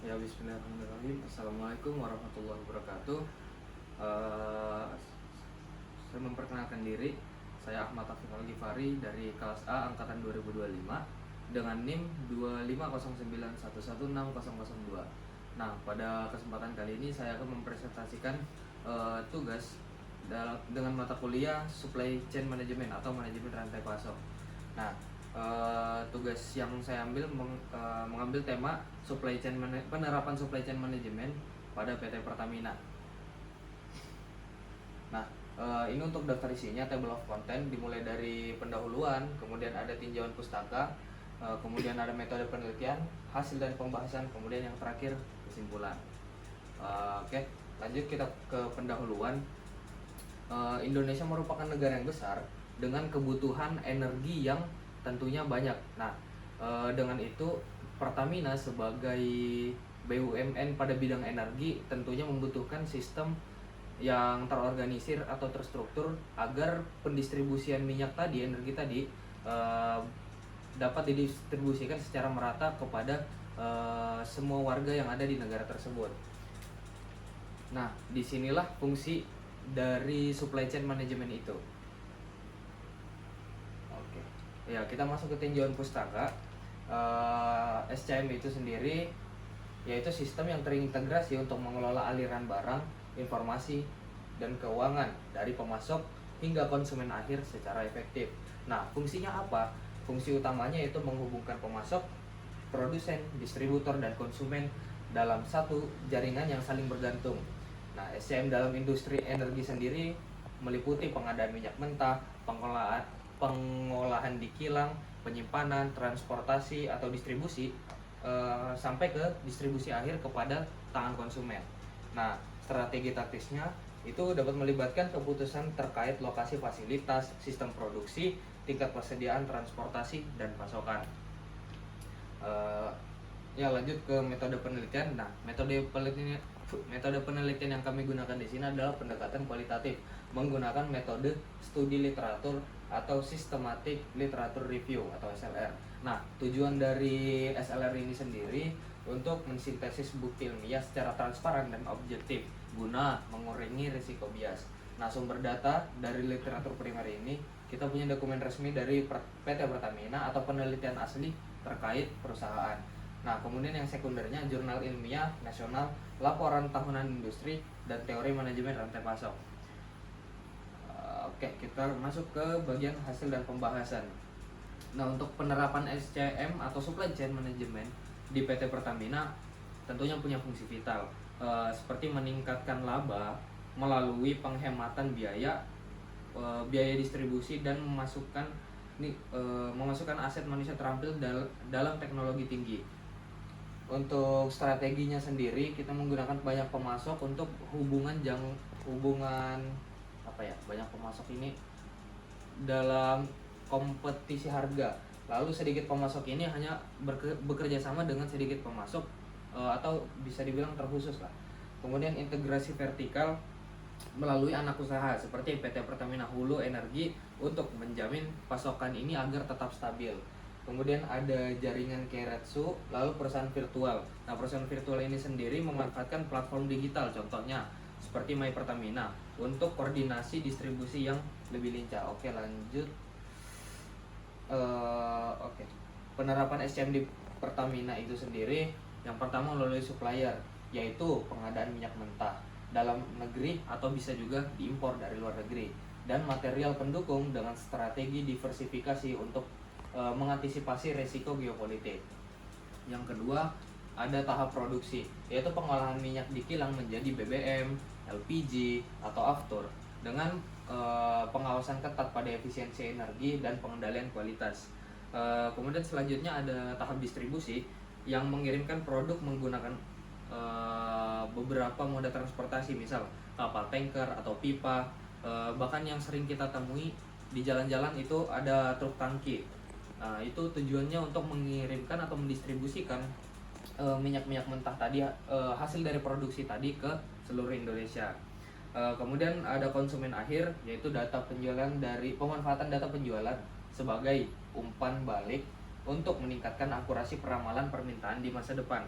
Ya, bismillahirrahmanirrahim. Assalamualaikum warahmatullahi wabarakatuh. Eh, saya memperkenalkan diri. Saya Ahmad Taufik Al-Ghifari dari kelas A angkatan 2025 dengan NIM 25091160002. Nah, pada kesempatan kali ini saya akan mempresentasikan tugas dengan mata kuliah Supply Chain Management atau manajemen rantai pasok. Nah, tugas yang saya ambil mengambil tema penerapan supply chain management pada PT Pertamina. Nah, ini untuk daftar isinya, table of content dimulai dari pendahuluan, kemudian ada tinjauan pustaka, kemudian ada metode penelitian, hasil dan pembahasan, kemudian yang terakhir kesimpulan. Oke, lanjut kita ke pendahuluan. Indonesia merupakan negara yang besar dengan kebutuhan energi yang tentunya banyak. Nah, dengan itu Pertamina sebagai BUMN pada bidang energi tentunya membutuhkan sistem yang terorganisir atau terstruktur agar pendistribusian minyak tadi, energi tadi, dapat didistribusikan secara merata kepada semua warga yang ada di negara tersebut. Nah, disinilah fungsi dari supply chain management itu. Oke, ya kita masuk ke tinjauan pustaka. SCM itu sendiri yaitu sistem yang terintegrasi untuk mengelola aliran barang, informasi, dan keuangan dari pemasok hingga konsumen akhir secara efektif. Nah, fungsinya apa? Fungsi utamanya yaitu menghubungkan pemasok, produsen, distributor, dan konsumen dalam satu jaringan yang saling bergantung. Nah, SCM dalam industri energi sendiri meliputi pengadaan minyak mentah, pengolahan di kilang, penyimpanan, transportasi atau distribusi, sampai ke distribusi akhir kepada tangan konsumen. Nah, strategi taktisnya itu dapat melibatkan keputusan terkait lokasi fasilitas, sistem produksi, tingkat persediaan transportasi, dan pasokan. Ya, lanjut ke metode penelitian. Nah, metode penelitian yang kami gunakan di sini adalah pendekatan kualitatif menggunakan metode studi literatur atau systematic literature review atau SLR. Nah, tujuan dari SLR ini sendiri untuk mensintesis bukti ilmiah secara transparan dan objektif guna mengurangi risiko bias. Nah, sumber data dari literatur primer ini kita punya dokumen resmi dari PT Pertamina atau penelitian asli terkait perusahaan. Nah, kemudian yang sekundernya jurnal ilmiah nasional, laporan tahunan industri, dan teori manajemen rantai pasok. Oke, kita masuk ke bagian hasil dan pembahasan. Nah, untuk penerapan SCM atau supply chain management di PT Pertamina tentunya punya fungsi vital, seperti meningkatkan laba melalui penghematan biaya distribusi dan memasukkan aset manusia terampil dalam teknologi tinggi. Untuk strateginya sendiri kita menggunakan banyak pemasok untuk banyak pemasok ini dalam kompetisi harga. Lalu sedikit pemasok ini hanya bekerja sama dengan sedikit pemasok, atau bisa dibilang terkhusus lah. Kemudian integrasi vertikal melalui anak usaha seperti PT Pertamina Hulu Energi untuk menjamin pasokan ini agar tetap stabil. Kemudian ada jaringan Keiretsu, lalu perusahaan virtual. Nah, perusahaan virtual ini sendiri memanfaatkan platform digital, contohnya seperti My Pertamina untuk koordinasi distribusi yang lebih lincah. Oke, lanjut. Penerapan SCM di Pertamina itu sendiri, yang pertama melalui supplier, yaitu pengadaan minyak mentah dalam negeri atau bisa juga diimpor dari luar negeri, dan material pendukung dengan strategi diversifikasi untuk mengantisipasi resiko geopolitik. Yang kedua, ada tahap produksi, yaitu pengolahan minyak di kilang menjadi BBM, LPG, atau aftur dengan pengawasan ketat pada efisiensi energi dan pengendalian kualitas. Kemudian selanjutnya ada tahap distribusi yang mengirimkan produk menggunakan beberapa moda transportasi, misal kapal tanker atau pipa, bahkan yang sering kita temui di jalan-jalan itu ada truk tangki. Nah, itu tujuannya untuk mengirimkan atau mendistribusikan minyak-minyak mentah tadi, hasil dari produksi tadi ke seluruh Indonesia. Kemudian ada konsumen akhir, yaitu pemanfaatan data penjualan sebagai umpan balik untuk meningkatkan akurasi peramalan permintaan di masa depan.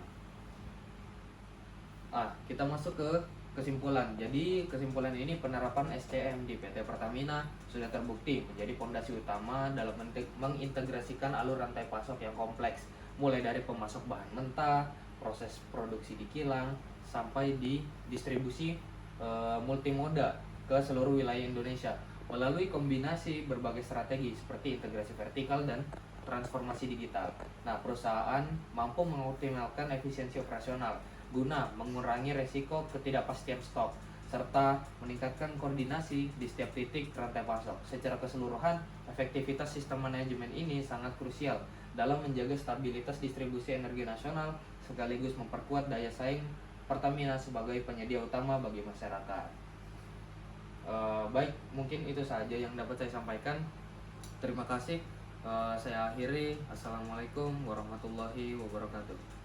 Kita masuk ke kesimpulan. Jadi kesimpulan ini, penerapan SCM di PT Pertamina sudah terbukti menjadi fondasi utama dalam mengintegrasikan alur rantai pasok yang kompleks, mulai dari pemasok bahan mentah, proses produksi di kilang, sampai di distribusi multimoda ke seluruh wilayah Indonesia melalui kombinasi berbagai strategi seperti integrasi vertikal dan transformasi digital. Nah, perusahaan mampu mengoptimalkan efisiensi operasional guna mengurangi resiko ketidakpastian stok serta meningkatkan koordinasi di setiap titik rantai pasok. Secara keseluruhan, efektivitas sistem manajemen ini sangat krusial dalam menjaga stabilitas distribusi energi nasional sekaligus memperkuat daya saing Pertamina sebagai penyedia utama bagi masyarakat. Baik, mungkin itu saja yang dapat saya sampaikan. Terima kasih. Saya akhiri. Assalamualaikum warahmatullahi wabarakatuh.